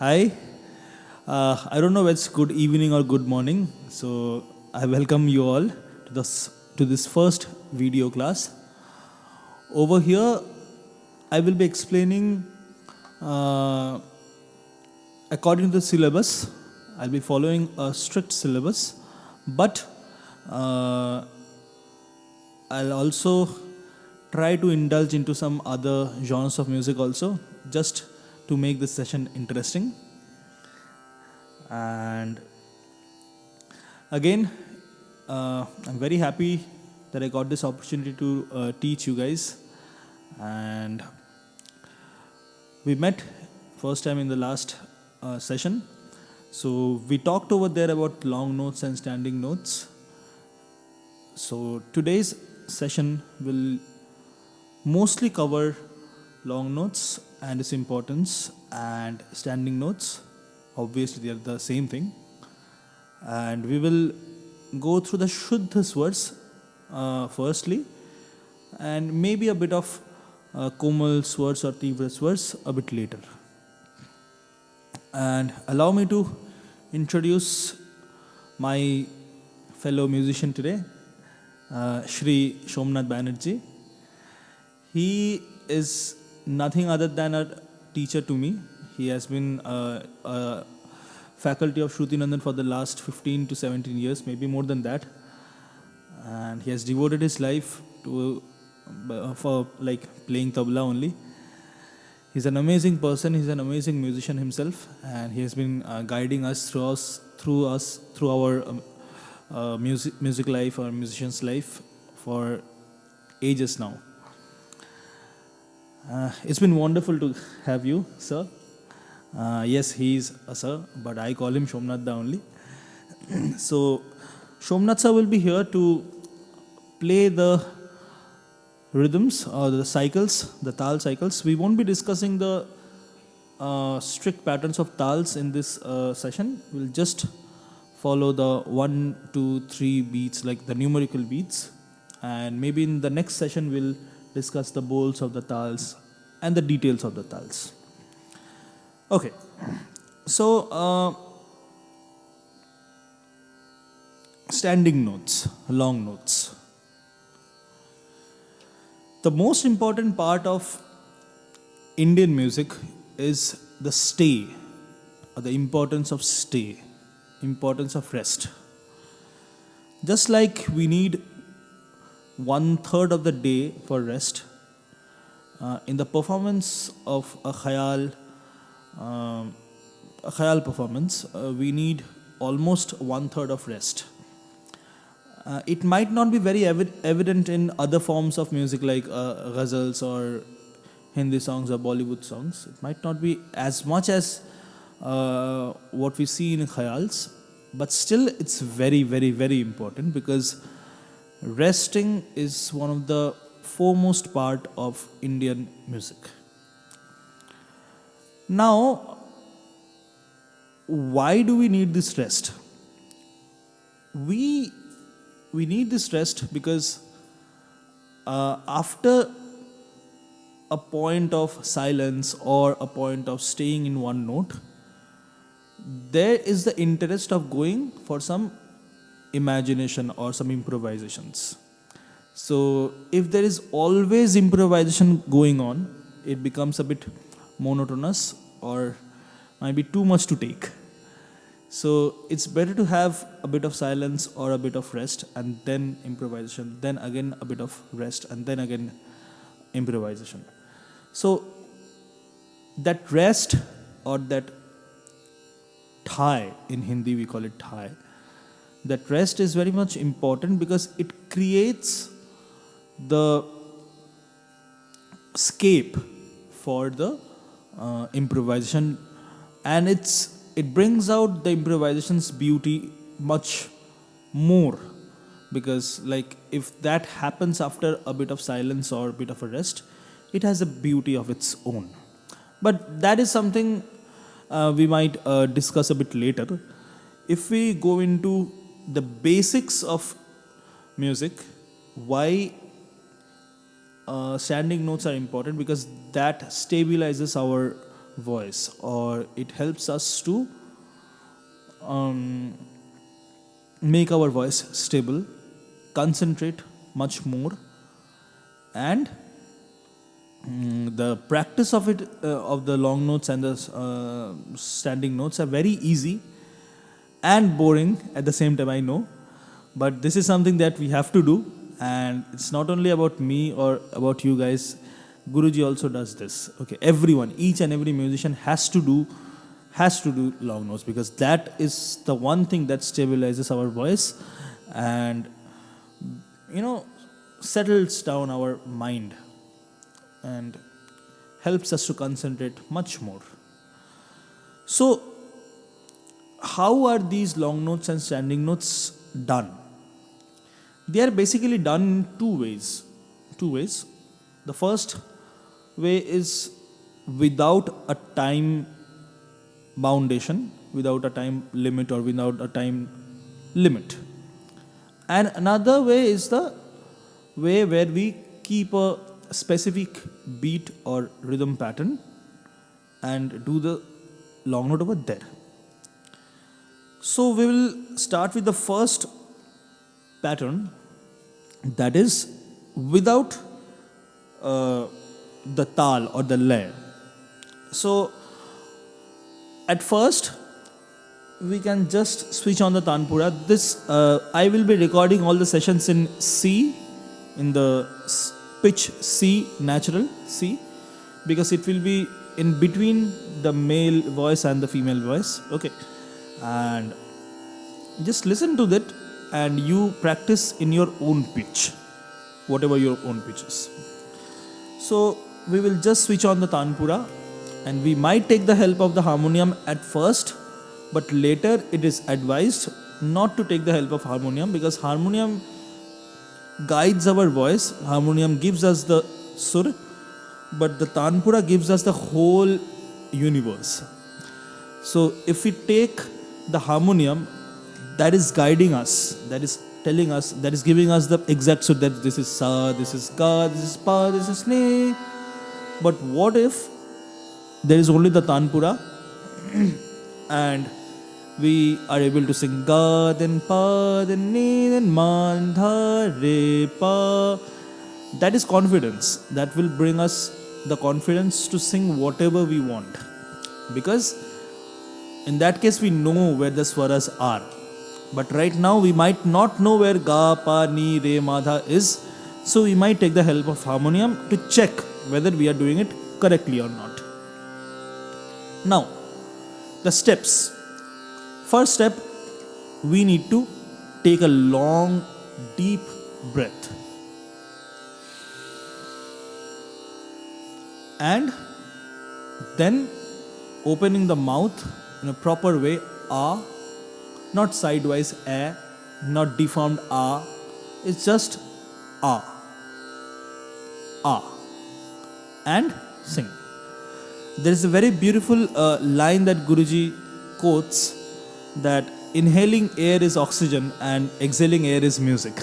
Hi. I don't know whether it's good evening or good morning. So I welcome you all to this first video class. Over here, I will be explaining uh, according to the syllabus. I'll be following a strict syllabus, but uh, I'll also try to indulge into some other genres of music also, just to make this session interesting. And again, I'm very happy that I got this opportunity to teach you guys. And we met first time in the last session. So we talked over there about long notes and standing notes. So today's session will mostly cover long notes and its importance and standing notes. Obviously, they are the same thing. And we will go through the Shuddha swars firstly, and maybe a bit of Komal swars or Tivra swars a bit later. And allow me to introduce my fellow musician today, Shri Somnath Banerjee. He is nothing other than a teacher to me. He has been a faculty of Shruti Nandan for the last 15 to 17 years, maybe more than that. And he has devoted his life to for like playing tabla only. He's an amazing person. He's an amazing musician himself, and he has been guiding us through our music life or musician's life for ages now. It's been wonderful to have you, sir. Yes, he's a sir, but I call him Somnath Da only. So, Somnath sir will be here to play the rhythms or the cycles, the tal cycles. We won't be discussing the strict patterns of tals in this session. We'll just follow the 1, 2, 3 beats, like the numerical beats. And maybe in the next session, we'll discuss the bowls of the tals and the details of the tals. Okay, so standing notes, long notes. The most important part of Indian music is the stay, or the importance of stay, importance of rest. Just like we need 1/3 of the day for rest, in the performance of a khayal performance, we need almost 1/3 of rest. It might not be very evident in other forms of music like ghazals or Hindi songs or Bollywood songs. It might not be as much as what we see in khayals, but still it's very, very, very important because resting is one of the foremost part of Indian music. Now, why do we need this rest? We need this rest because after a point of silence or a point of staying in one note, there is the interest of going for some imagination or some improvisations. So, if there is always improvisation going on, it becomes a bit monotonous or might be too much to take. So, it's better to have a bit of silence or a bit of rest and then improvisation, then again a bit of rest and then again improvisation. So, that rest or that thai, in Hindi we call it thai, that rest is very much important because it creates the scape for the improvisation, and it brings out the improvisation's beauty much more, because like if that happens after a bit of silence or a bit of a rest, it has a beauty of its own. But that is something we might discuss a bit later. If we go into the basics of music, why standing notes are important, because that stabilizes our voice, or it helps us to um, make our voice stable, concentrate much more, and the practice of it of the long notes and the standing notes are very easy and boring at the same time, I know, but this is something that we have to do, and it's not only about me or about you guys. Guruji also does this. Okay, everyone, each and every musician has to do long notes, because that is the one thing that stabilizes our voice and settles down our mind and helps us to concentrate much more. So, how are these long notes and standing notes done? They are basically done in two ways. The first way is without a time boundation, without a time limit, or without a time limit. And another way is the way where we keep a specific beat or rhythm pattern and do the long note over there. So we will start with the first pattern, that is without the tal or the lay. So at first we can just switch on the tanpura. This I will be recording all the sessions in C, in the pitch C, natural C, because it will be in between the male voice and the female voice. Okay, and just listen to that and you practice in your own pitch, whatever your own pitch is. So we will just switch on the tanpura, and we might take the help of the harmonium at first, but later it is advised not to take the help of harmonium, because harmonium guides our voice. Harmonium gives us the sur, but the tanpura gives us the whole universe. So if we take the harmonium, that is guiding us, that is telling us, that is giving us the exact sur, that this is sa, this is ga, this is pa, this is ne. But what if there is only the tanpura and we are able to sing ga, then pa, then ni, then ma, then dha, re, pa. That is confidence. That will bring us the confidence to sing whatever we want, because in that case we know where the swaras are. But right now we might not know where ga, pa, ni, re, ma, dha is. So we might take the help of harmonium to check whether we are doing it correctly or not. Now, the steps. First step, we need to take a long, deep breath. And then opening the mouth in a proper way, ah, not sidewise a, not deformed ah, it's just ah, ah, and sing. There is a very beautiful line that Guruji quotes, that inhaling air is oxygen and exhaling air is music.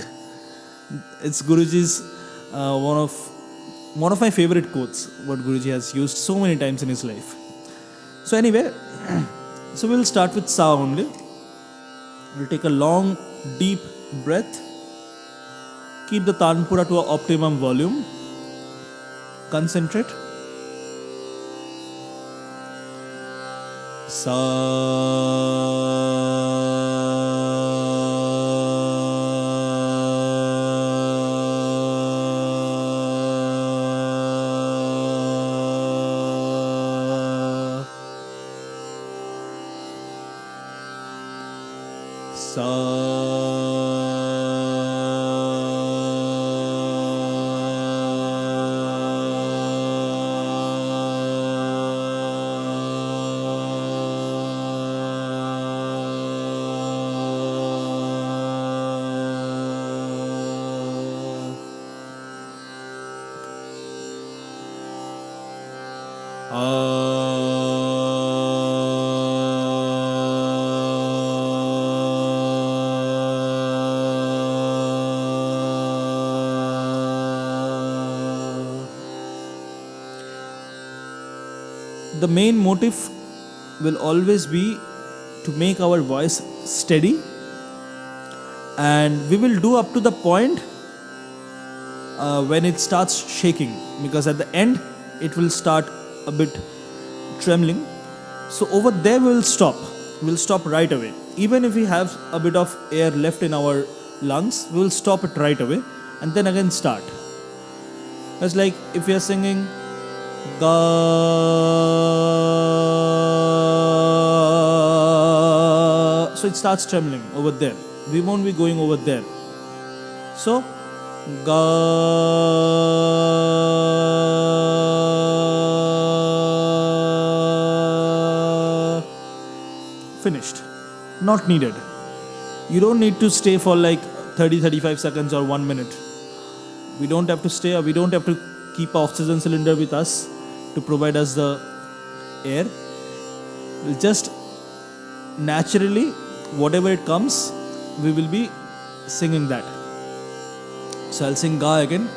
It's Guruji's one of my favorite quotes, what Guruji has used so many times in his life. So anyway, so we'll start with sa only. We'll take a long, deep breath. Keep the tanpura to an optimum volume. Concentrate. Sa. the main motive will always be to make our voice steady, and we will do up to the point when it starts shaking, because at the end it will start a bit trembling. So over there we will stop. We'll stop right away. Even if we have a bit of air left in our lungs, we will stop it right away and then again start. It's like if we are singing ga, so it starts trembling over there. We won't be going over there. So ga, finished. Not needed. You don't need to stay for like 30-35 seconds or 1 minute. We don't have to stay, or we don't have to keep our oxygen cylinder with us to provide us the air. We'll just naturally, whatever it comes, we will be singing that. So I'll sing ga again.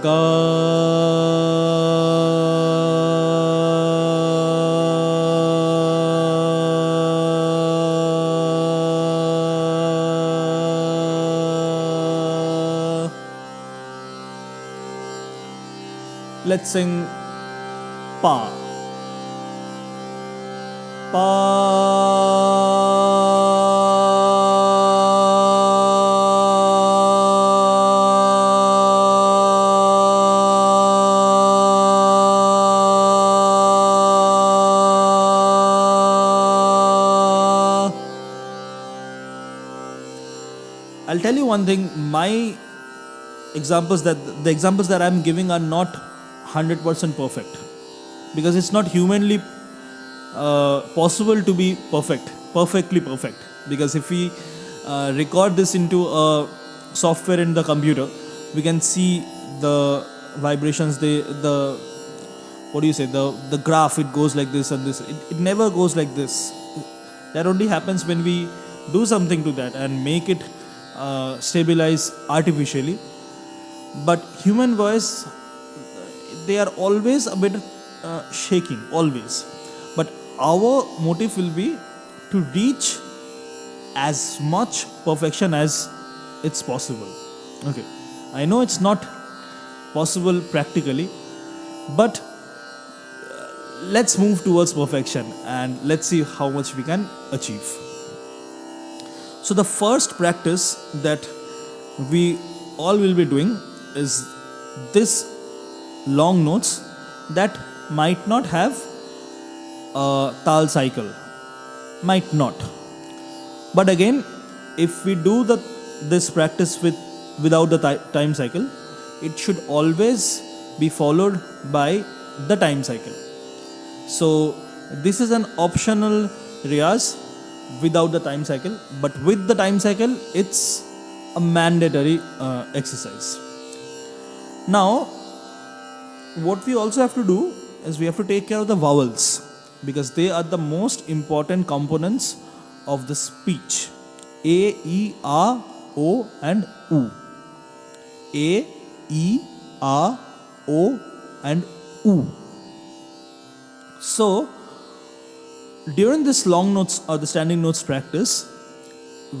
Ga. Let's sing pa. I'll tell you one thing, my examples that I'm giving are not 100% perfect, because it's not humanly possible to be perfectly perfect. Because if we record this into a software in the computer, we can see the vibrations, the graph, it goes like this and this. It never goes like this. That only happens when we do something to that and make it stabilize artificially. But human voice, they are always a bit shaking, always. But our motive will be to reach as much perfection as it's possible. Okay, I know it's not possible practically, but let's move towards perfection and let's see how much we can achieve. So the first practice that we all will be doing is this long notes that might not have a tal cycle, might not. But again, if we do this practice without the time cycle, it should always be followed by the time cycle. So this is an optional riyaz without the time cycle, but with the time cycle, it's a mandatory exercise. Now, what we also have to do is we have to take care of the vowels, because they are the most important components of the speech. A, E, A, O and U. A, E, A, O and U. So, during this long notes or the standing notes practice,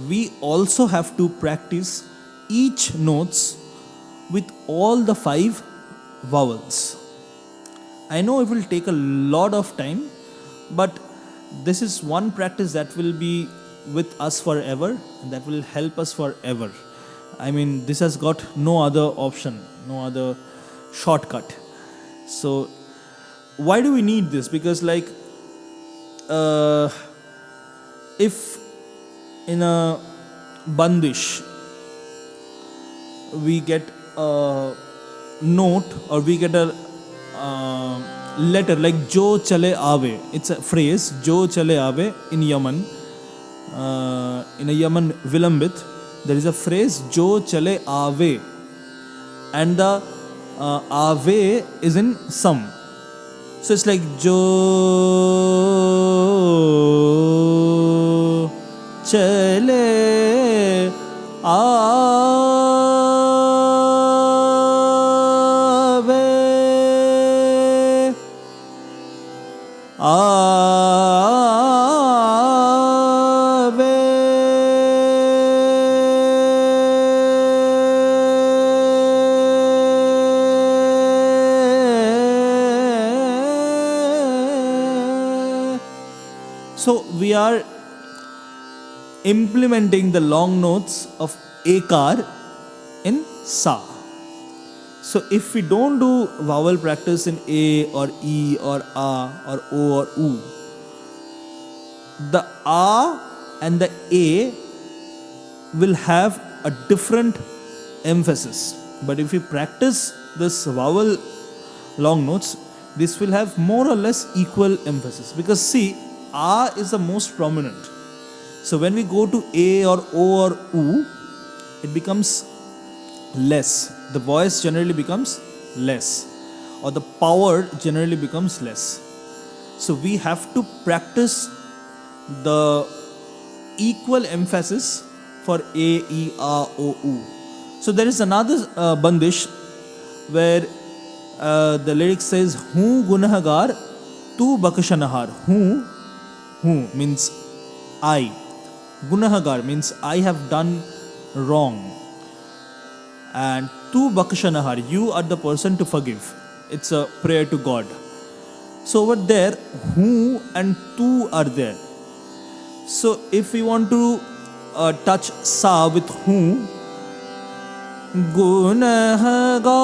we also have to practice each notes with all the 5 vowels. I know it will take a lot of time, but this is one practice that will be with us forever and that will help us forever. I mean, this has got no other option, no other shortcut. So why do we need this? Because like if in a bandish we get a note or we get a letter like jo chale aave, it's a phrase, jo chale aave in Yaman. In a Yaman Vilambit, there is a phrase jo chale aave, and the aave is in sum. So it's like jo chale aave. So we are implementing the long notes of ekar in sa. So if we don't do vowel practice in a or e or a or o or u, the a and the a will have a different emphasis. But if we practice this vowel long notes, this will have more or less equal emphasis. Because see, a is the most prominent. So when we go to a or o or u, it becomes less. The voice generally becomes less, or the power generally becomes less. So we have to practice the equal emphasis for a, e, a, o, u. So there is another bandish where the lyric says, "Hu gunahagar, tu bakashanahar." Hu means I. Gunahagar means I have done wrong. And tu bakashanahar, you are the person to forgive. It's a prayer to God. So over there, hu and tu are there. So if we want to touch sa with hu, gunahagar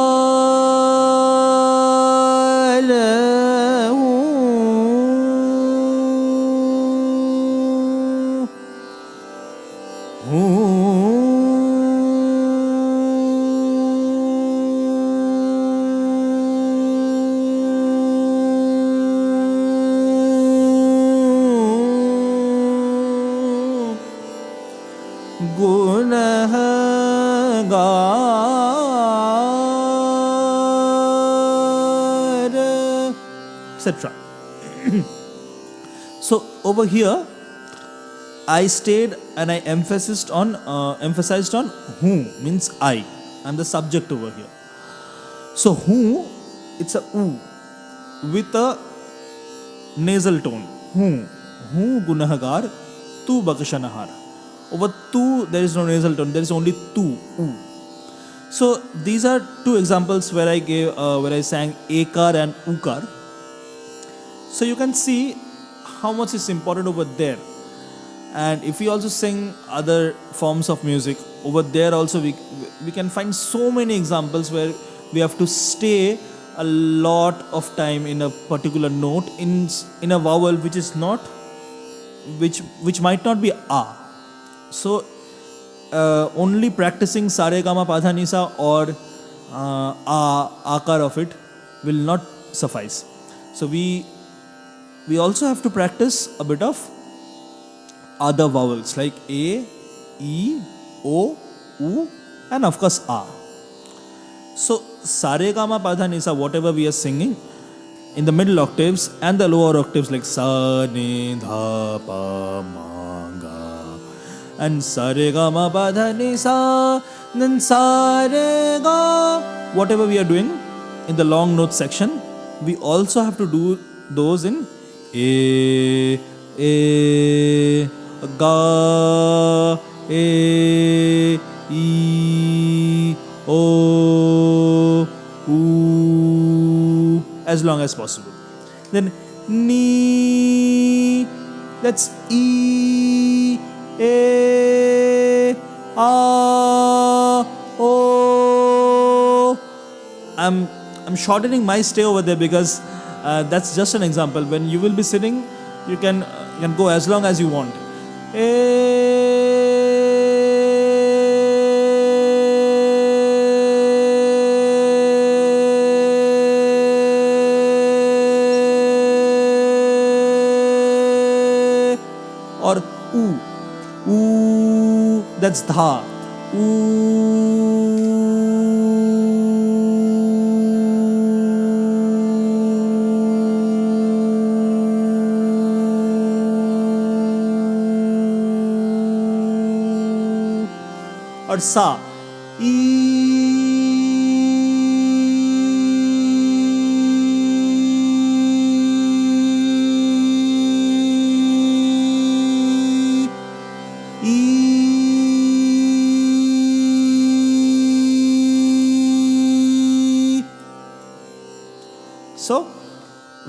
etc. So over here, I stayed and I emphasized on who means I. I'm the subject over here. So who, it's a u with a nasal tone. Who gunahagar, tu bakashanahar. Over tu there is no nasal tone. There is only tu u. So these are two examples where I sang ekar and ukar. So you can see how much is important over there. And if we also sing other forms of music, over there also we can find so many examples where we have to stay a lot of time in a particular note in a vowel which is not, which might not be a. So only practicing sare gama pada nisa or akar of it will not suffice. So we also have to practice a bit of other vowels like a, e, o, u, and of course a. So sare gama pada nisa, whatever we are singing in the middle octaves and the lower octaves like sa, ni, dha, pa, ma, ga, and sare gama pada nisa, then sare ga, whatever we are doing in the long note section, we also have to do those in a, ga, e, o, u, as long as possible. Then ni, that's e, a, o. I'm shortening my stay over there because that's just an example. When you will be sitting, you can go as long as you want. Or oo, that's dha. Or sa,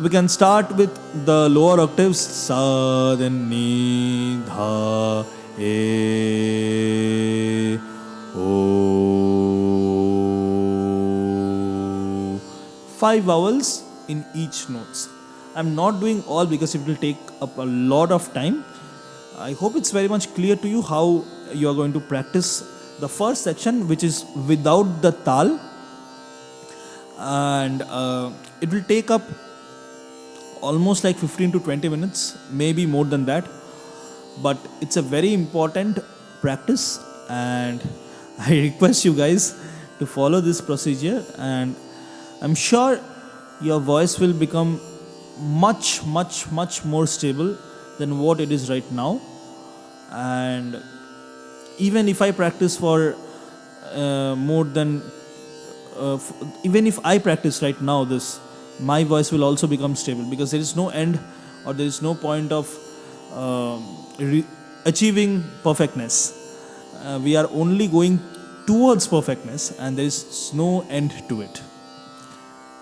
we can start with the lower octaves. Sa, then ni, dha, e, o. 5 vowels in each notes. I'm not doing all because it will take up a lot of time. I hope it's very much clear to you how you are going to practice the first section, which is without the tal, and it will take up almost like 15 to 20 minutes, maybe more than that, but it's a very important practice, and I request you guys to follow this procedure, and I'm sure your voice will become much more stable than what it is right now. And even if I practice for more than even if I practice right now this, my voice will also become stable, because there is no end or there is no point of achieving perfectness. We are only going towards perfectness, and there is no end to it.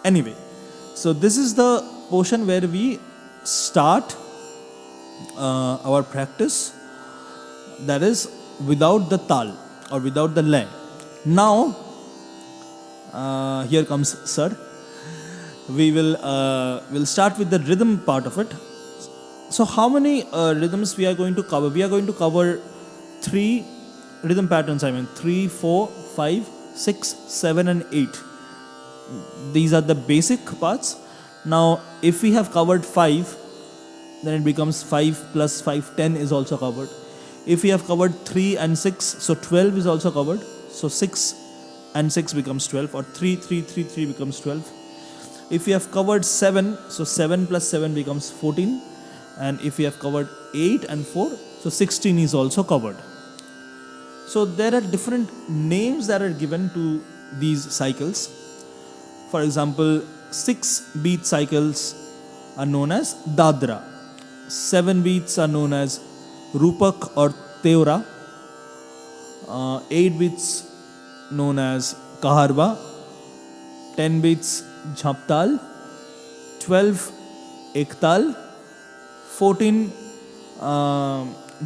Anyway, so this is the portion where we start our practice, that is without the tal or without the lay. Now, here comes sir. We will start with the rhythm part of it. So how many rhythms we are going to cover? We are going to cover 3 rhythm patterns. 3, 4, 5, 6, 7 and 8. These are the basic parts. Now if we have covered 5, then it becomes 5 plus 5, 10 is also covered. If we have covered 3 and 6, so 12 is also covered. So 6 and 6 becomes 12, or 3, 3, 3, 3 becomes 12. If we have covered 7, so 7 plus 7 becomes 14. And if we have covered 8 and 4, so 16 is also covered. So there are different names that are given to these cycles. For example, 6 beat cycles are known as Dadra. 7 beats are known as Rupak or Teora. 8 beats known as Kaharva. 10 beats Jhaptal. 12 Ektal. 14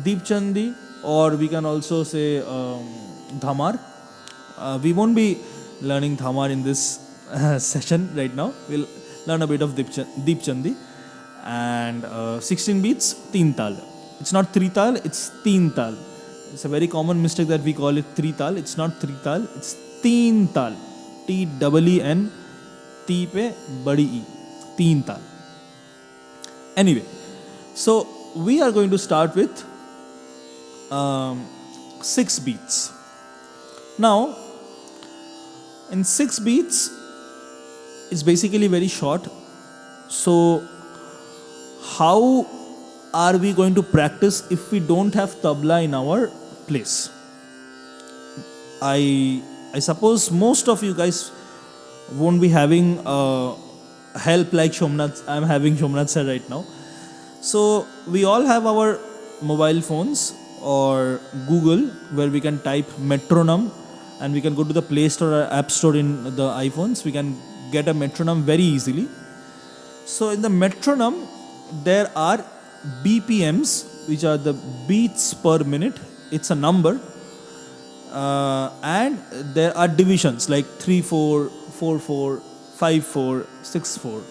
Deepchandi, or we can also say Dhamar. We won't be learning Dhamar in this session right now. We'll learn a bit of Deepchandi. And 16 beats Teen Tal. It's not 3 Tal, it's Teen Tal. It's a very common mistake that we call it 3 Tal. It's not 3 Tal, it's Teen Tal. T-E-E-N, T pe badi E. Teen Tal. Anyway, so we are going to start with 6 beats. Now, in 6 beats, it's basically very short. So, how are we going to practice if we don't have tabla in our place? I suppose most of you guys won't be having help like Shomnath. I'm having Shomnath sir right now. So we all have our mobile phones or Google, where we can type metronome, and we can go to the Play Store or App Store in the iPhones. We can get a metronome very easily. So in the metronome, there are BPMs, which are the beats per minute. It's a number. And there are divisions like 3-4, 4-4, 5-4, 6-4.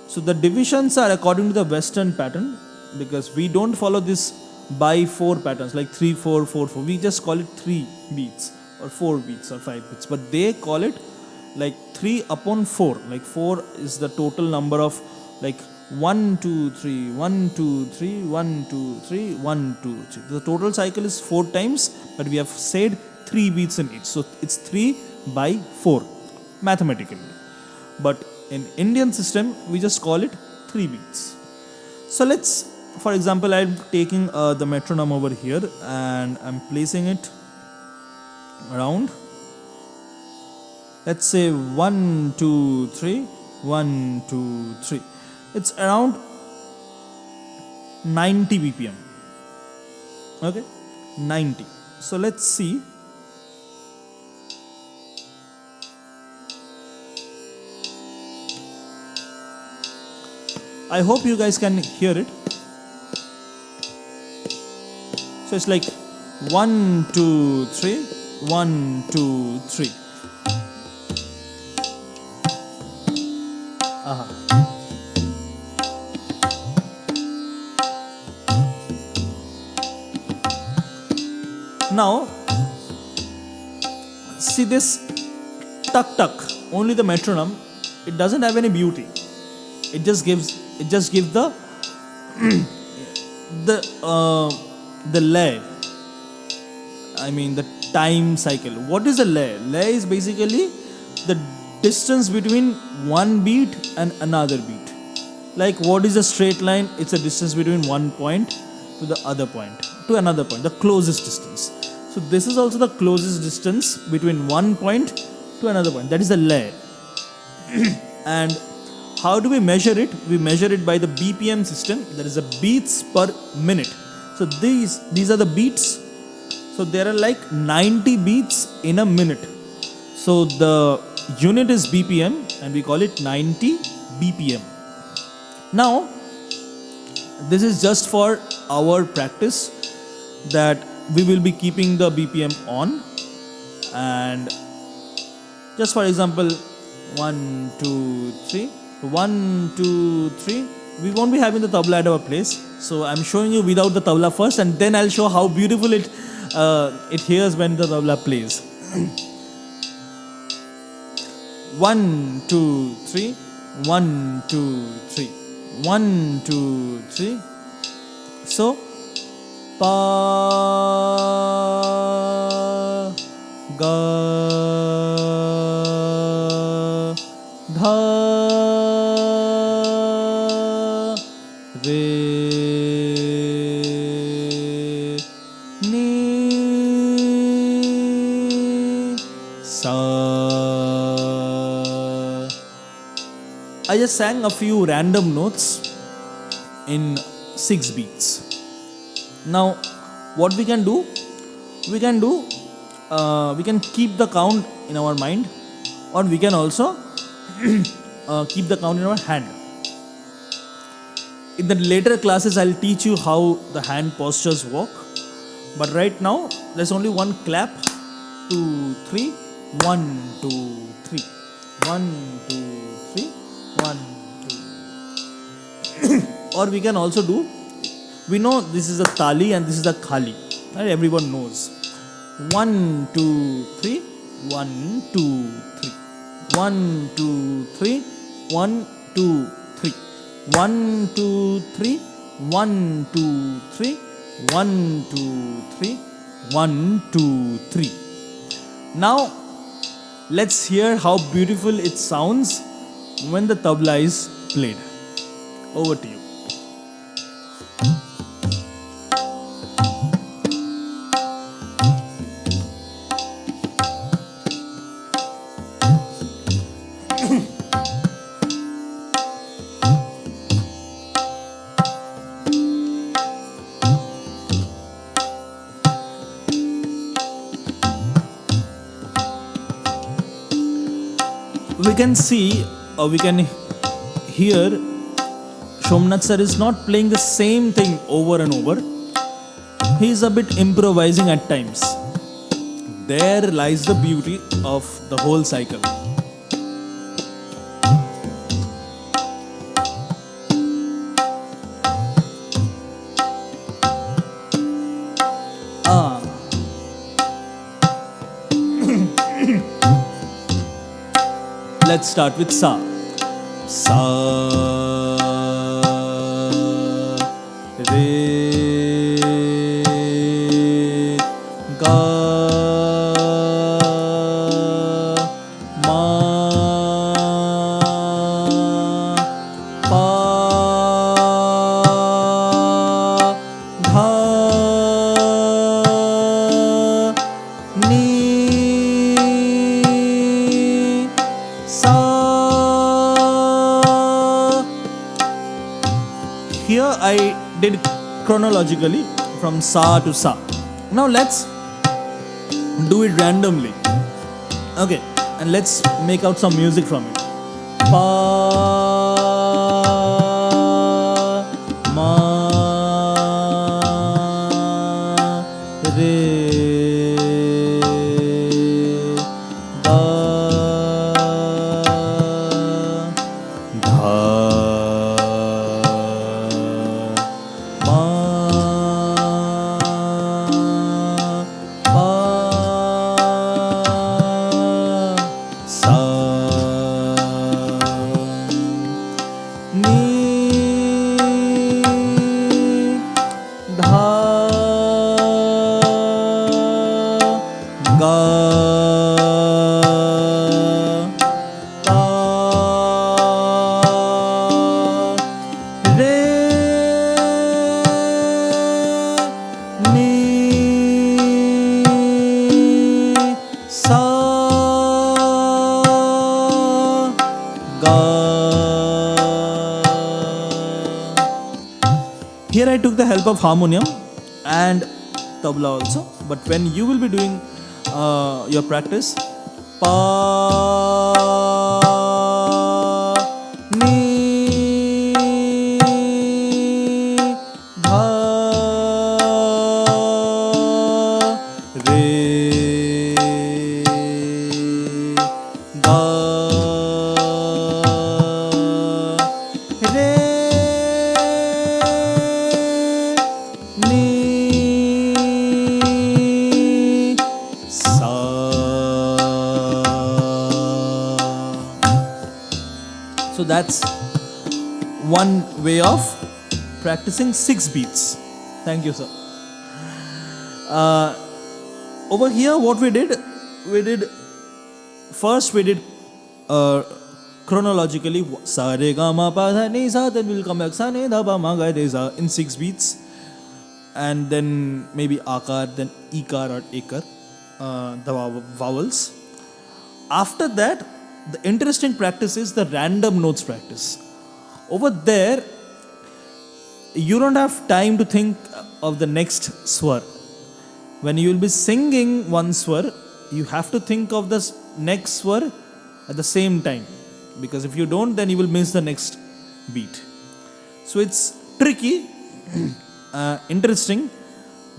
So the divisions are according to the Western pattern, because we don't follow this by 4 patterns like 3-4, 4-4. We just call it 3 beats or 4 beats or 5 beats. But they call it like 3 upon 4. Like 4 is the total number of like 1, 2, 3, 1, 2, 3, 1, 2, 3, 1, 2, 3. The total cycle is 4 times, but we have said 3 beats in each. So it's 3 by 4 mathematically. But in Indian system, we just call it 3 beats. So let's, for example, I'm taking the metronome over here and I'm placing it around. Let's say 1, 2, 3, 1, 2, 3. It's around 90 BPM. Okay, 90. So let's see. I hope you guys can hear it. So it's like 1, 2, 3, 1, 2, 3. Now, see this tuck tuck, only the metronome, it doesn't have any beauty. It just gives the the lay. I mean the time cycle. What is a lay? Lay is basically the distance between one beat and another beat. Like what is a straight line? It's a distance between one point to the other point, to another point, the closest distance. So this is also the closest distance between one point to another point. That is a lay. And how do we measure it? We measure it by the BPM system. That is the beats per minute. So these are the beats. So there are like 90 beats in a minute. So the unit is BPM and we call it 90 BPM. Now, this is just for our practice that we will be keeping the BPM on, and just for example 1, 2, 3, 1, 2, 3, we won't be having the tabla at our place, so I'm showing you without the tabla first, and then I'll show how beautiful it hears when the tabla plays. 1, 2, 3, 1, 2, 3, 1, 2, 3. So pa ga dha re ni sa. I just sang a few random notes in 6 beats. Now, what we can do? We can keep the count in our mind, or we can also keep the count in our hand. In the later classes, I'll teach you how the hand postures work. But right now, there's only one clap. 2, 3, 1, 2, 3, 1, 2, 3, 1, 2. Or we can also do. We know this is a tali and this is a khali. Right? Everyone knows. 1, 2, 3, 1, 2, 3, 1, 2, 3, 1, 2, 3, 1, 2, 3, 1, 2, 3, 1, 2, 3, 1, 2, 3. Now, let's hear how beautiful it sounds when the tabla is played. Over to you. We can see, or we can hear, Somnath sir is not playing the same thing over and over. He is a bit improvising at times. There lies the beauty of the whole cycle. Let's start with sa. Sa, re, ga, ma, pa, dha, ni, sa. Here I did chronologically from sa to sa. Now let's do it randomly. Okay, and let's make out some music from it. Pa, Here I took the help of harmonium and tabla also. But when you will be doing your practice, pa ni dha re ga re ni sa. So that's one way of practicing 6 beats. Thank you, sir. Over here, what we did first chronologically sa re ga ma pa dha ni sa, then we'll come back sa ne dha ba ma ga re sa in 6 beats, and then maybe akar, then ikar or ekar, the vowels. After that, the interesting practice is the random notes practice. Over there, you don't have time to think of the next swar. When you will be singing one swar, you have to think of the next swar at the same time, because if you don't, then you will miss the next beat. So it's tricky, interesting,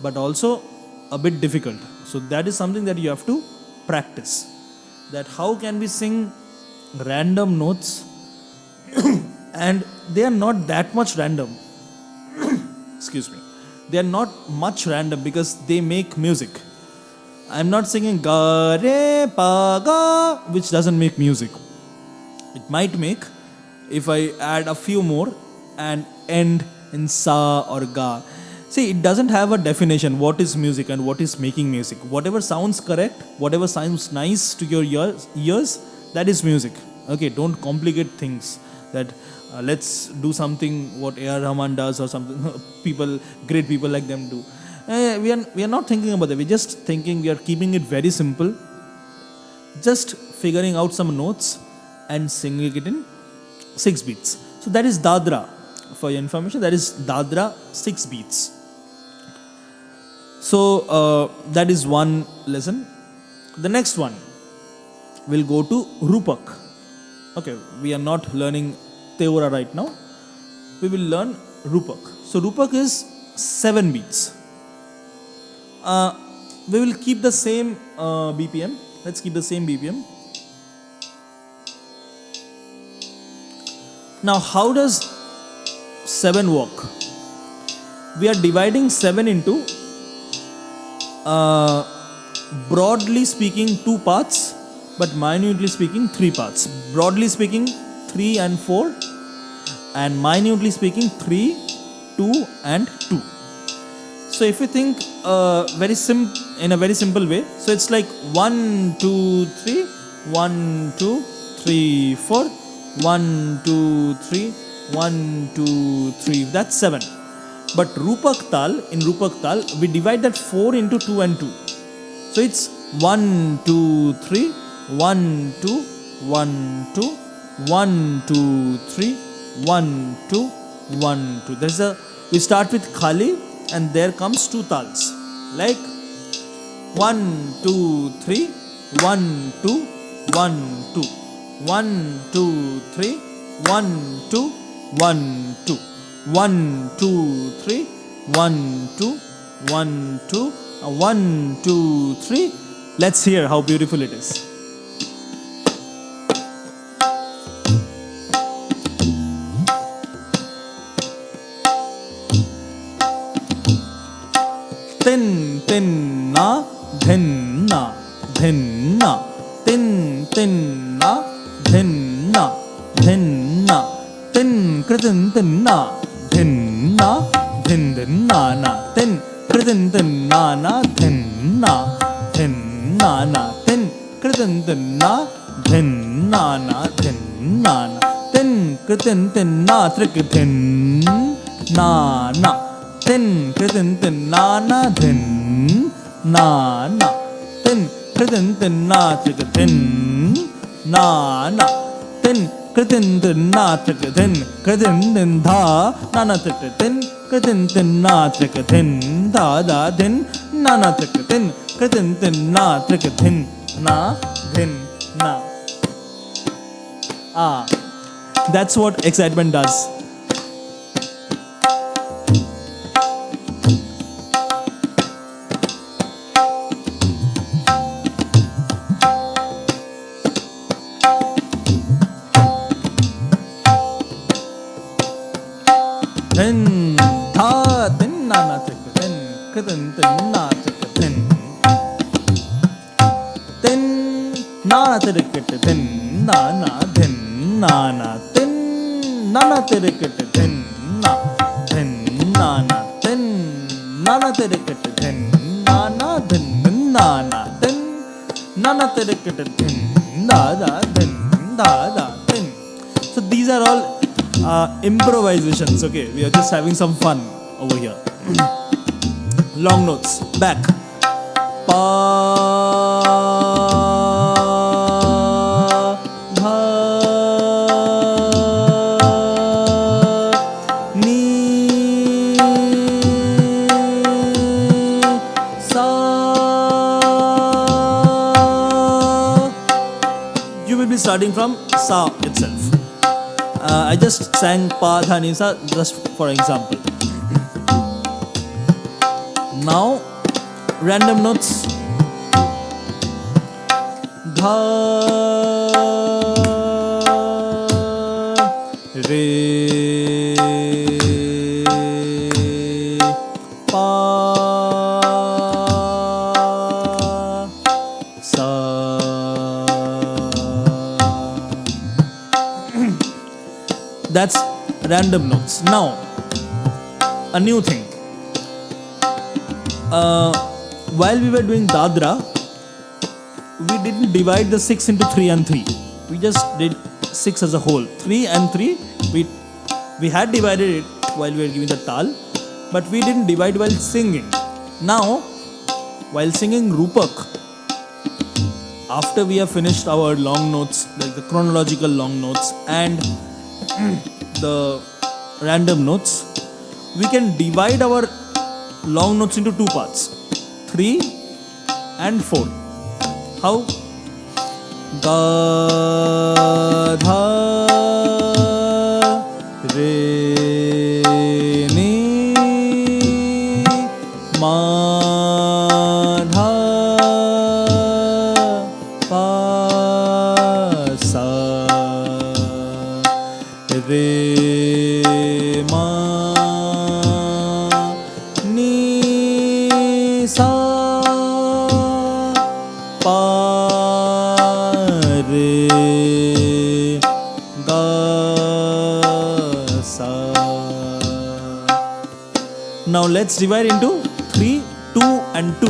but also a bit difficult. So that is something that you have to practice. That how can we sing random notes and they are not that much random. Excuse me. They are not much random because they make music. I am not singing ga re pa ga, which doesn't make music. It might make if I add a few more and end in sa or ga. See, it doesn't have a definition what is music and what is making music. Whatever sounds correct, whatever sounds nice to your ears, that is music. Okay, don't complicate things. That let's do something what A.R. Rahman does or something. Great people like them do. We are not thinking about that. We're just thinking, we are keeping it very simple. Just figuring out some notes and singing it in 6 beats. So that is Dadra. For your information, that is Dadra 6 beats. So that is one lesson. The next one will go to Rupak. Okay, we are not learning Teora right now. We will learn Rupak. So Rupak is 7 beats. We will keep the same BPM. Let's keep the same BPM. Now, how does 7 work? We are dividing 7 into broadly speaking 2 parts, but minutely speaking 3 parts. Broadly speaking 3 and 4, and minutely speaking 3, 2 and 2. So if you think in a very simple way, so it's like 1, 2, 3, 1, 2, 3, 4, 1, 2, 3, 1, 2, 3. That's 7. But Rupak Tal, in Rupak Tal, we divide that 4 into 2 and 2. So it's 1, 2, 3, 1, 2, 1, 2, 1, 2, 3, 1, 2, 1, 2. We start with Khali and there comes 2 tals. Like 1, 2, 3, 1, 2, 1, 2. 1, 2, 3, 1, 2, 1, 2. 1, 2, 3, 1, 2, 1, 2, 1, 2, 3. Let's hear how beautiful it is. Tin, tin, na, dhin, na, dhin, na. Tin, tin, na, dhin, na, dhin, na. Tin, kritin, tin, na, dhin, na, dhin, dhin, na, na. Tin, kritin, tin, na, na, dhin, na, dhin, na, na. Tin, kritin, tin, na, dhin, na, na, dhin, na, na. Tin, kritin, tin, na, trik, dhin, na, na. Tin, kritin, tin, na, na, dhin, na, na. Tin, kritin, tin, na, trik, dhin, na, na. Tin, kritin, tin, na, trik, dhin, kritin, tin, dha, na, na, trik, tin, katin tin na trikatin da da din na na trikatin katin tin na trikatin na din na. That's what excitement does. Tin tha tin na na trikatin katin tin na trikatin tin na na trikatin na na din na na tin na na trikatin na din na na tin na na trikatin na na din na na tin na na trikatin da da din da da tin. So these are all improvisations. Okay, we are just having some fun over here. Long notes back. Pa dha ni sa. You will be starting from sa itself. I just sang pa dha ni sa just for example. Now random notes. Dha re pa sa. That's random notes. Now, a new thing. While we were doing Dadra, we didn't divide the 6 into 3 and 3. We just did 6 as a whole. 3 and 3, we had divided it while we were giving the Tal, but we didn't divide while singing. Now, while singing Rupak, after we have finished our long notes, like the chronological long notes and the random notes, we can divide our long notes into 2 parts, 3 and 4. How? Ga dha re ni ma dha pa sa re ma ni sa pa re ga sa. Now let's divide into 3, 2 and 2.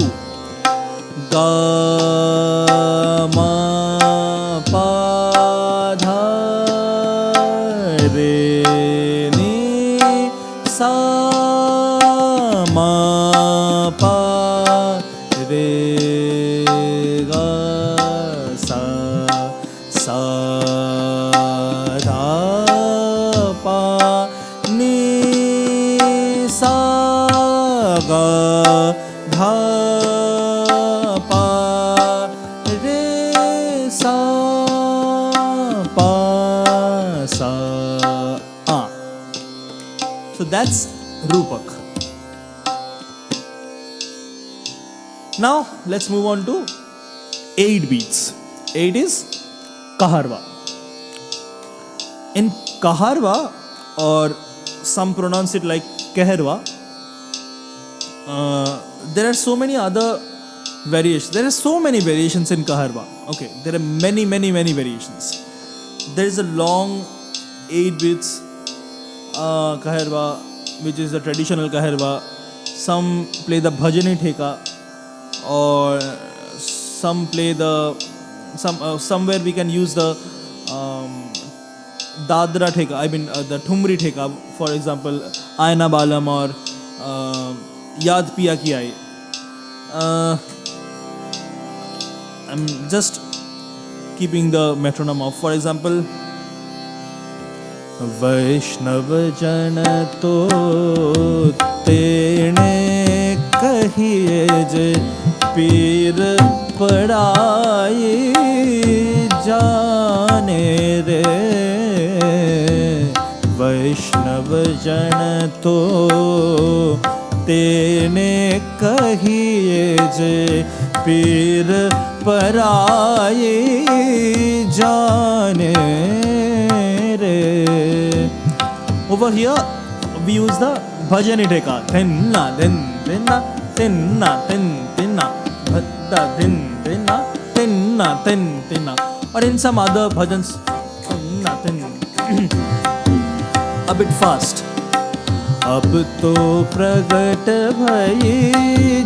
Ga ma pa dha re ni sa ma pa re ga sa sa dha pa ni sa ga dha pa re sa pa sa. So that's Rupak. Now let's move on to 8 beats. 8 is Kaharva. In Kaharva, or some pronounce it like Keherva, there are so many other variations. There are so many variations in Kaharva. Okay, there are many variations. There is a long 8 beats Kaharva, which is the traditional Kaharva. Some play the Bhajani Theka, or some play the somewhere we can use the Dadra Theka, I mean the Thumri Theka, for example, Aina Balam or Yaad Piya Ki Ai. I'm just keeping the metronome off. For example, वैष्णव जन तो जे पीर पराई जाने रे। वैष्णव जन तो तेने कहिए जे पीर पराई जाने रे। Over here we use the bhajani teka. Thinna din dinna tinna tin tinna bhadda din dinna tinna tin tinna. Or in some other bhajans tinna tin a bit fast. अब तो प्रगट भई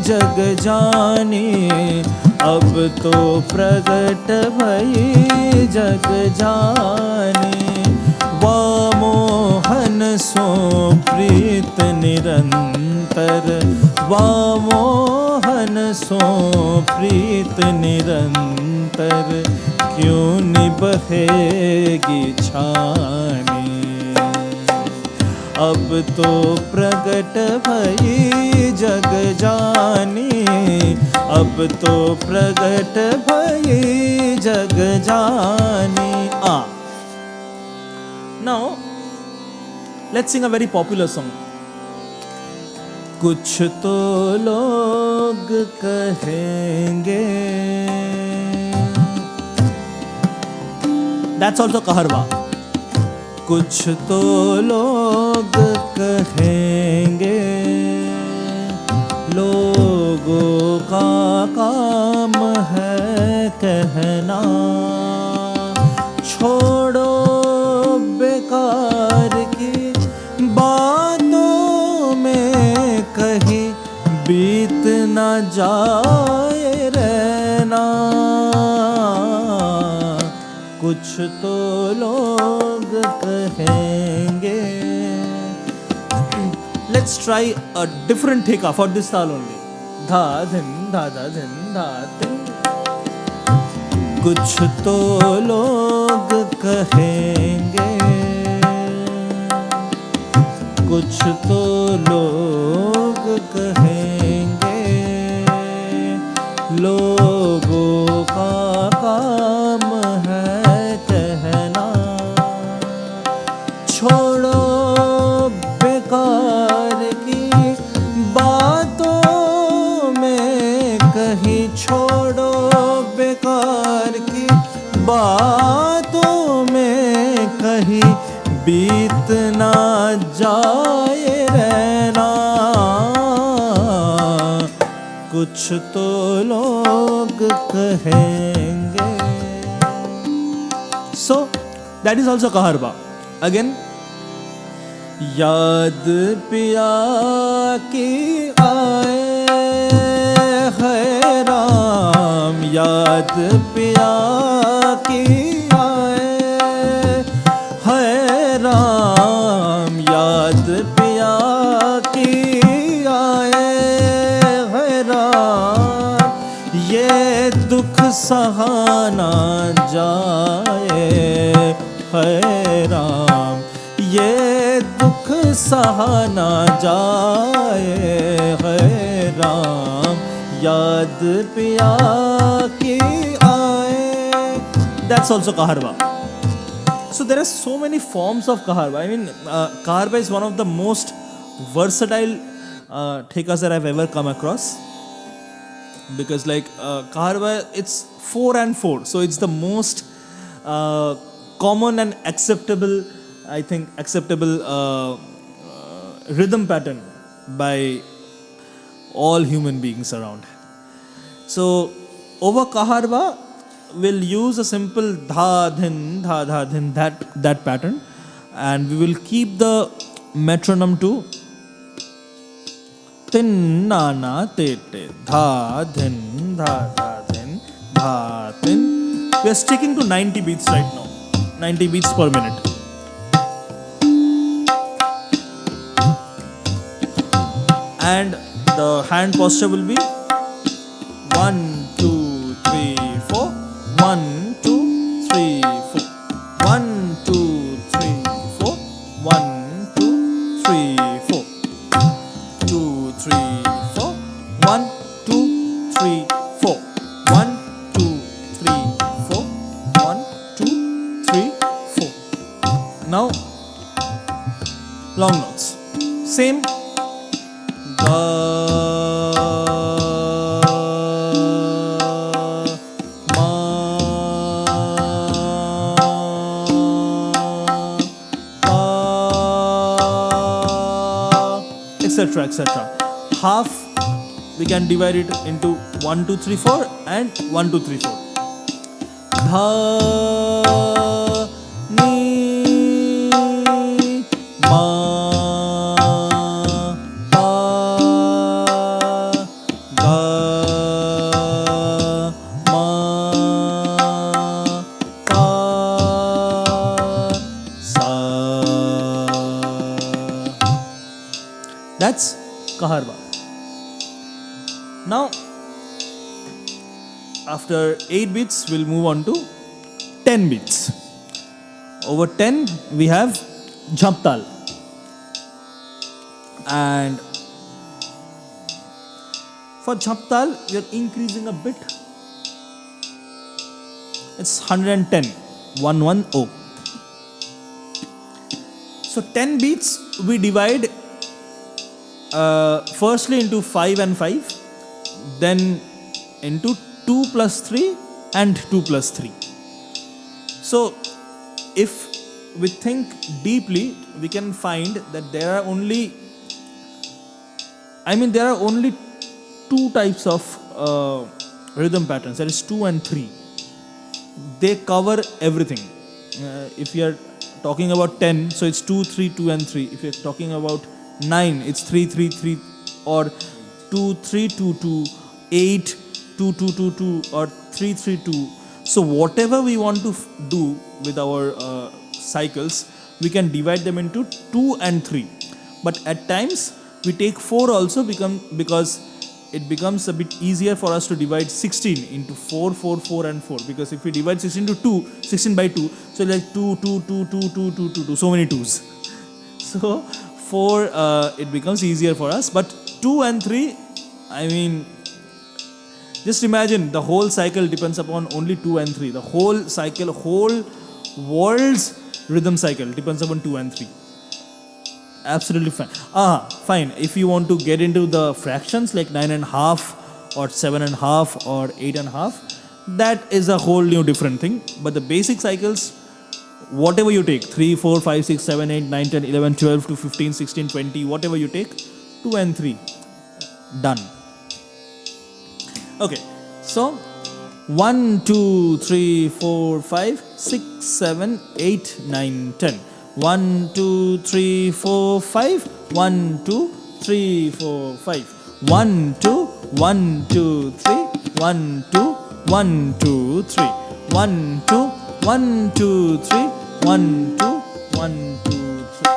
जग जानी, अब तो प्रगट भई जग जानी। वामोहन सो प्रीत निरंतर, वामोहन सो प्रीत निरंतर, क्यों निभेगी छानी। अब तो प्रगट भई जग जानी, अब तो प्रगट भई जग जानी। Now let's sing a very popular song. कुछ तो लोग कहेंगे, that's also Kaharwa. कुछ तो लोग कहेंगे, लोगों का काम है कहना। छोड़ो बेकार की बातों में कहीं बीत न जाए रहना। कुछ तो लोग कहेंगे। Let's try a different theka for this tal only. Dha dhin dha dha dhin dha dhin. कुछ तो लोग कहेंगे, कुछ तो लोग कहेंगे, लोगों का काम है कहना। छोड़ो बेकार की बातों में कहीं, छोड़ो बेकार की बातों में कहीं बीत ना जाए रहना। कुछ तो लोग कहेंगे। So that is also Kaharwa. Again, याद पिया की आए है राम, याद पिया की आए है राम, याद पिया की आए है राम। ये दुख सहाना जाए है राम, ये दुख सहाना जाए है राम। याद पिया की आए। That's also Kaharwa. So there are so many forms of Kaharwa. I mean, Kaharwa is one of the most versatile thekas that I've ever come across. Because like Kaharwa, it's 4 and 4. So it's the most common and acceptable, I think, acceptable rhythm pattern by all human beings around. So over Kaharwa, we'll use a simple dha dhin, that pattern, and we will keep the metronome to tin na na te te, dha dhin dha dhin dha tin. We are sticking to 90 beats right now, 90 beats per minute. And the hand posture will be 1 2 3 4, 1 2 3 4, 1 2 3 4, 1 2 3 4, 2 3 4, 1 2 3, 4. 1, 2, 3, 4. 1, 2, 3, 4. Now, long notes. Same. Ga. Etc. etc. Half we can divide it into 1, 2, 3, 4 and 1, 2, 3, 4. Dha, ni, ma, pa, ga, ma, pa, sa. That's Kaharva. Now, after 8 beats, we'll move on to 10 beats. Over 10, we have Jhaptal. And for Jhaptal, we are increasing a bit. It's 110, 110. So 10 beats, we divide firstly into 5 and 5, then into 2 plus 3 and 2 plus 3. So if we think deeply, we can find that there are only two types of rhythm patterns, that is 2 and 3. They cover everything. If you are talking about 10, so it's 2, 3, 2 and 3. If you are talking about 9, it's 3, 3, 3, or 2, 3, 2, 2, 8, 2, 2, 2, 2, or 3, 3, 2. So whatever we want to do with our cycles, we can divide them into 2 and 3. But at times we take 4 also because it becomes a bit easier for us to divide 16 into 4, 4, 4 and 4. Because if we divide 16 into 2, 16 by 2, so like 2, 2, 2, 2, 2, 2, 2, 2, so many 2s. So 4, it becomes easier for us. But 2 and 3, I mean, just imagine the whole cycle depends upon only 2 and 3. The whole cycle, whole world's rhythm cycle depends upon 2 and 3. Absolutely fine. Fine. If you want to get into the fractions like 9.5 or 7.5 or 8.5, that is a whole new different thing. But the basic cycles, whatever you take, 3, 4, 5, 6, 7, 8, 9, 10, 11, 12 to 15, 16, 20, whatever you take, 2 and 3, done. Okay, so 1, 2, 3, 4, 5, 6, 7, 8, 9, 10. 1, 2, 3, 4, 5. 1, 2, 3, 4, 5. 1, 2, 1, 2, 3. 1, 2, 1, 2, 3. 1, 2, 1, 2, 3. 1, 2, 1, 2, 3.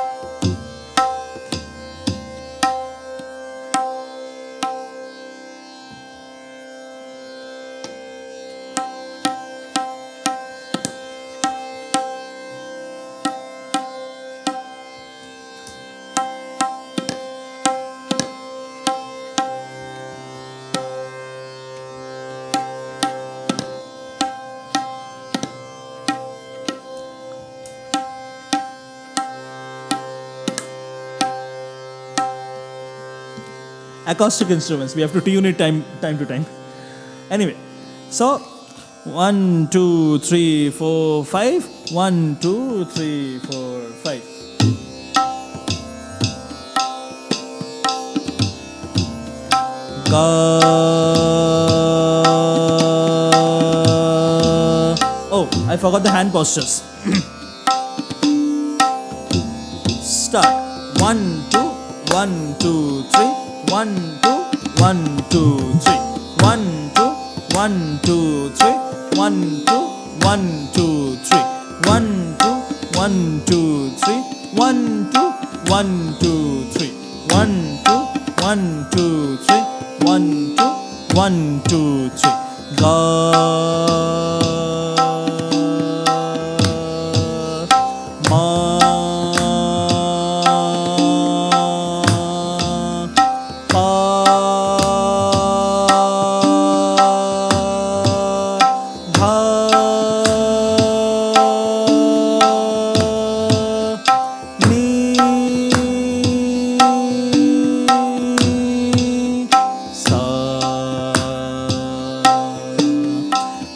Acoustic instruments, we have to tune it time to time. Anyway, so 1, 2, 3, 4, 5. 1, 2, 3, 4, 5. Ga. Oh, I forgot the hand postures. Start. 1, 2, 1, 2, 3. 1, 2, 1, 2, 3. 1, 2, 1, 2, 3. 1, 2, 1, 2, 3. 1, 2, 1, 2, 3. 1, 2, 1, 2, 3. 1, 2, 1, 2, 3. 1, 2, 1, 2, 3. Ga.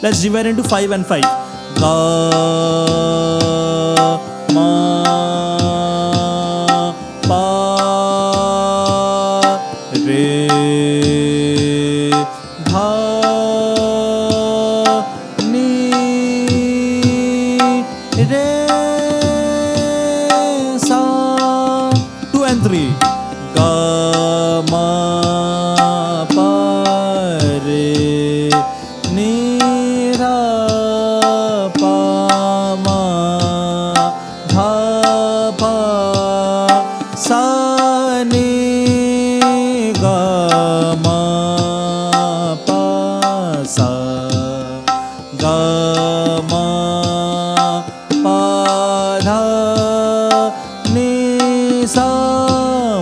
Let's divide into 5 and 5. Ga, ma, pa, re, dha, ni, re, sa. 2 and 3. Ga, ma, pa, re, ni, ra, pa, ma, dha, pa, sa, ni, ga, ma, pa, sa, ga, ma, pa, dha, ni, sa,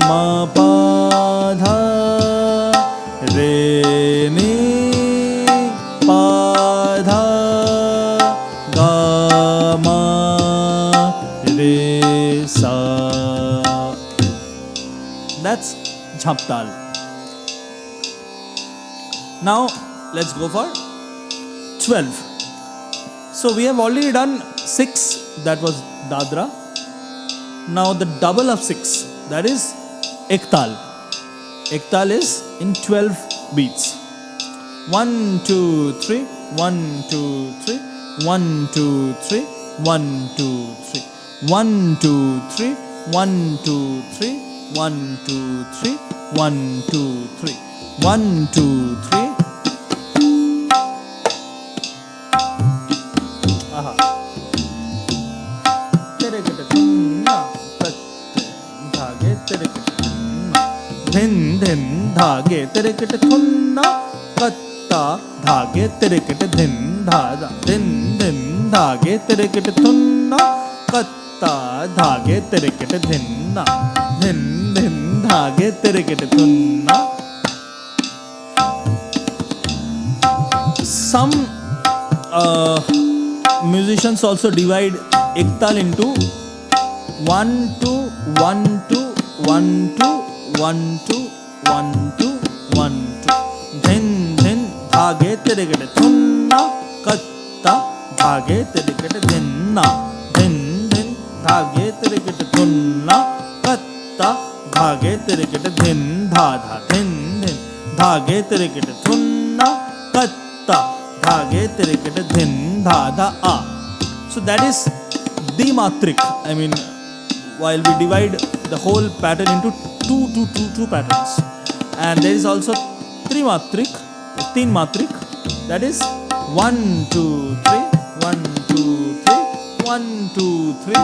ma, pa, dha, re, ni, pa, dha, ga, ma, re, sa. That's Jhaptal. Now let's go for 12. So we have already done 6, that was Dadra. Now the double of 6, that is Ektal. Ektal is in 12 beats. 1, 2, 3, 1, 2, 3, 1, 2, 3, 1, 2, 3, 1, 2, 3, 1, 2, 3, 1, 2, 3, 1, 2, 3, 1, 2, 3. Aha. Tere kete thunna katte dhage tere kete thunna dhin dhin dhage tere kete thunna katta dhage tere kete dhin dhada dhin dhin dhage tere kete thunna katta dhage tere kete dhinna dhin dhin dhage tere kete thunna. Some musicians also divide Ektal into 1 2 1 2 1 2 1 2 1 2 1 2 dhin dhin dhage tere kete thunna katta dhage tere kete dhinna dhin dhin dhage tere kete thunna katta dhage tere kete dhin dha dha dhin dhin dhage tere kete thunna katta dhage tere kete dhin dha dha a. So that is Dimatrik. I mean, while we divide the whole pattern into two patterns, and there is also Trimatrik, Teen Matrik. That is 1 2 3 1 2 3 1 2 3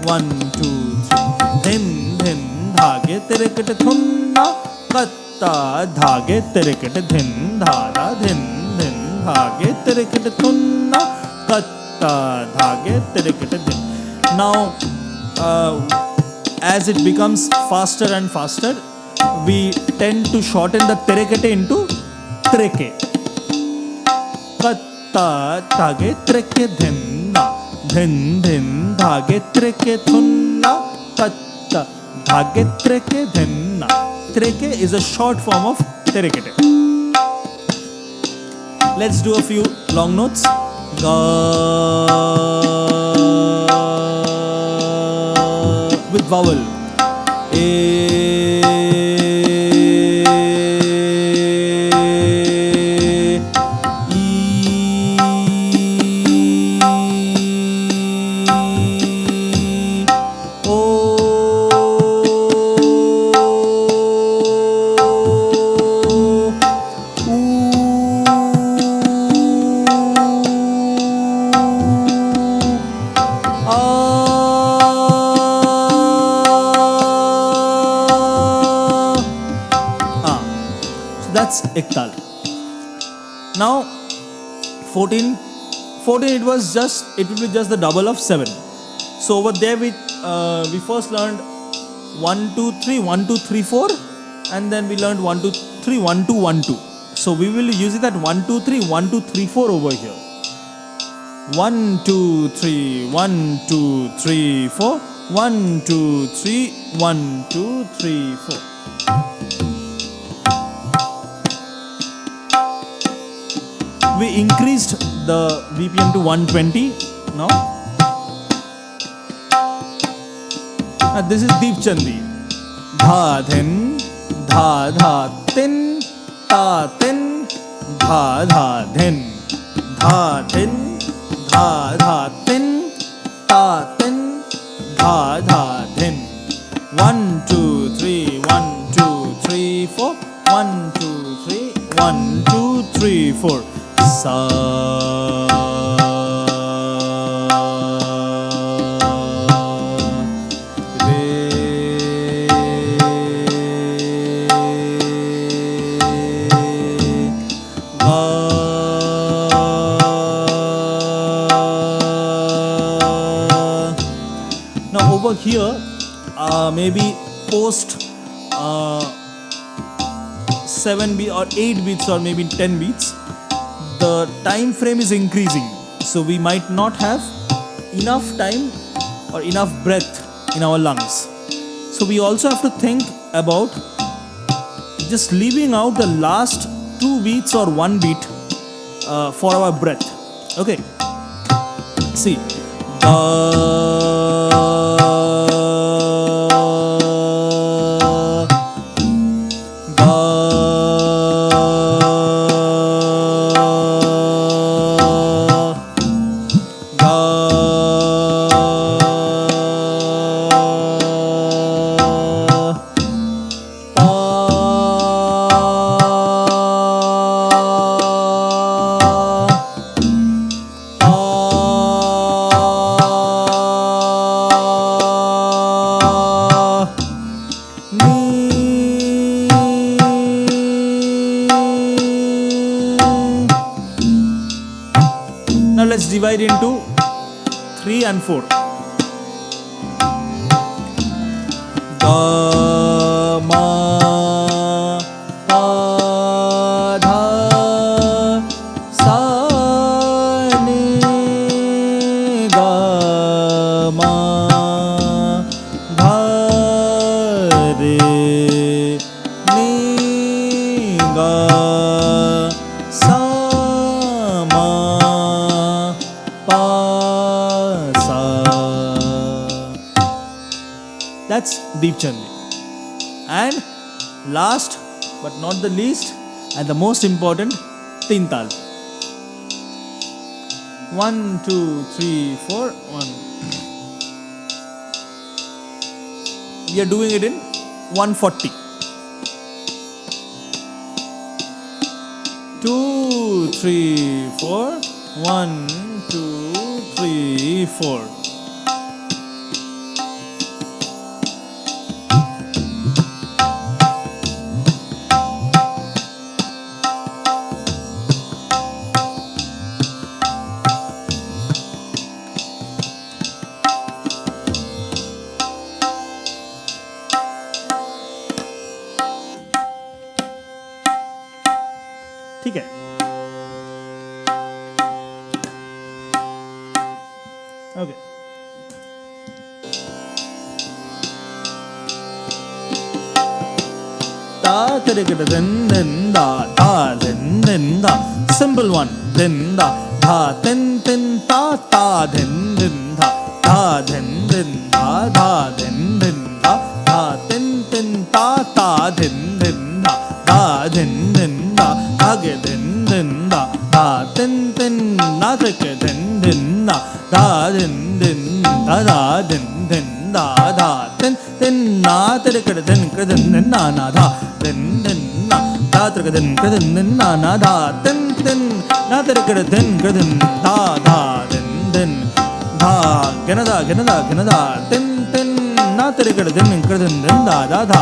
1 2 3 dhin dhin dhage tere kete thunna katta dhage tere kete dhin dha dha dhin dhin dhage tere kete thunna katta dhage tere kete dhin. Now as it becomes faster and faster, we tend to shorten the terekete into treke. Katta dhage treke dhinna dhin dhin dhage treke thunna katta dhage treke dhinna. Treke is a short form of terekete. Let's do a few long notes. Ga with vowel. E, E, O, That's Ektal. Now 14 it was just, it will be just the double of 7. So over there we first learned 1 2 3 1 2 3 4, and then we learned 1 2 3 1 2 1 2. So we will use it at 1 2 3 1 2 3 4 over here. 1 2 3 1 2 3 4 1 2 3 1 2 3 4. We increased the BPM to 120 now. This is Deep Chandi. Dha then, dha dha tin, ta tin, dha dha then, dha tin, dha dha tin, ta tin, dha dha then. 1 2 3 1 2 3 4 1 2 3 1 2 3 4 sa now over here maybe post 7 beats or 8 beats or maybe 10 beats, the time frame is increasing, so we might not have enough time or enough breath in our lungs. So we also have to think about just leaving out the last 2 beats or 1 beat for our breath. Okay, see. Now let's divide into 3 and 4. Ga ma pa dha sa ni ga ma dha re ni ga sa ma pa sa. That's Deep Chandi. And last but not the least and the most important, Tin Tal. 1 2 3 4 1. We are doing it in 140. 2 3 4 1 2 3 4. ठीक है. Okay. Ta tere kete den da ta den da. Simple one. Den da tha ten ta ta den da tha den da tha den da tha ten ta ta den da tha den da tha ge den da tha ten na tere ke den da tha den da da den da tha ten na tere ke den na na tha den na tha tere ke den na na tha ten na tere ke den da da den da gena da ten na tere ke den da da da.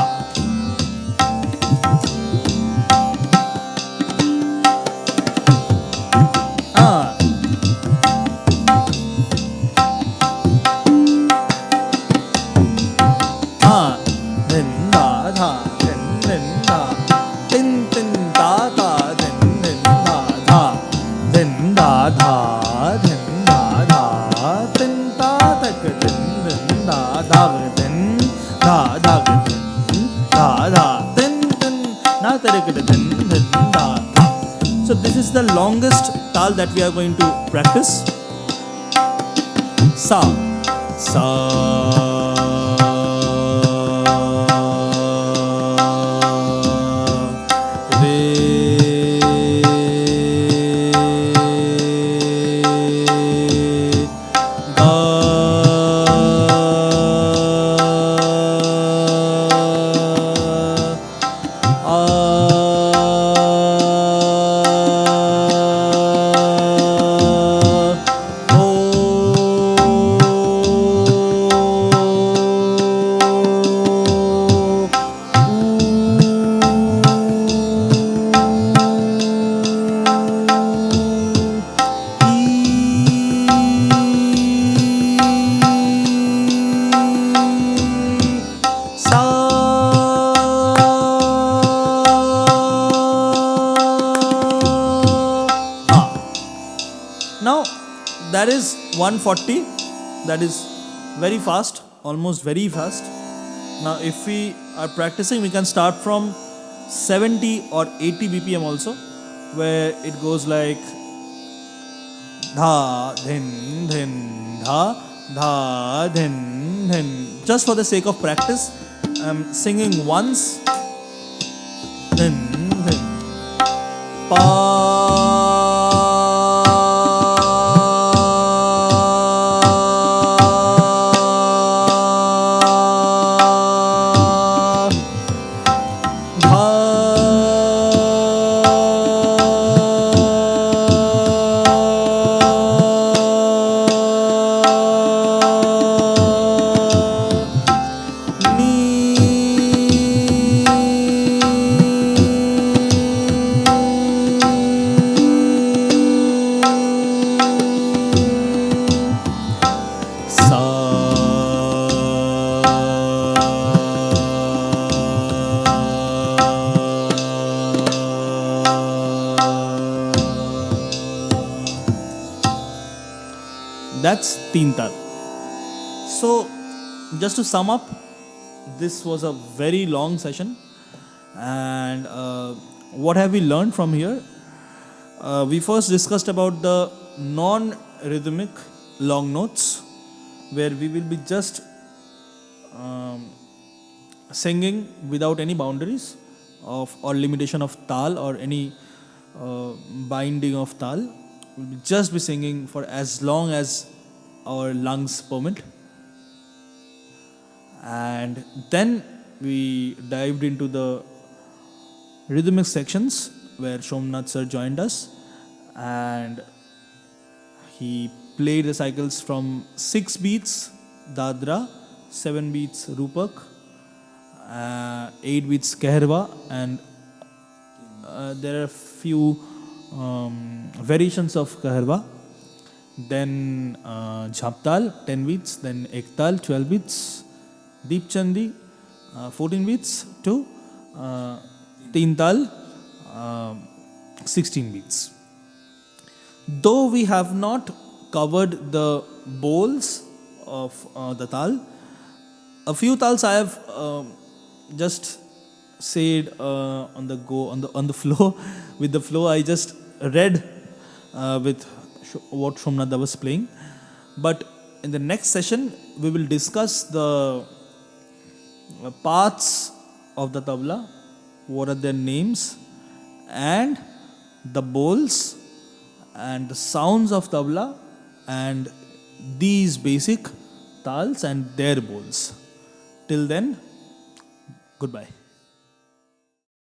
So this is the longest tal that we are going to practice. Sa. Sa. Now that is 140, that is very fast, almost very fast. Now if we are practicing, we can start from 70 or 80 BPM also, where it goes like dha, dhin, dhin, dha, dha, dhin, dhin. Just for the sake of practice, I'm singing once, dhin, dhin, pa. That's teen tal. So, just to sum up, this was a very long session, and what have we learned from here? We first discussed about the non-rhythmic long notes, where we will be just singing without any boundaries of or limitation of tal or any binding of tal. We'll just be singing for as long as our lungs permit. And then we dived into the rhythmic sections where Somnath sir joined us, and he played the cycles from 6 beats Dadra, 7 beats Rupak, 8 beats Kehrwa, and there are a few variations of Kehrwa. Then Jhaptal, 10 beats, then Ektal, 12 beats, Deep Chandi, 14 beats to Teen Tal, 16 beats. Though we have not covered the bowls of the tal, a few tals I have just said on the go, on the flow. With the flow, I just read with what Somnath was playing. But in the next session, we will discuss the parts of the tabla, what are their names, and the bowls and the sounds of tabla, and these basic tals and their bowls. Till then, goodbye.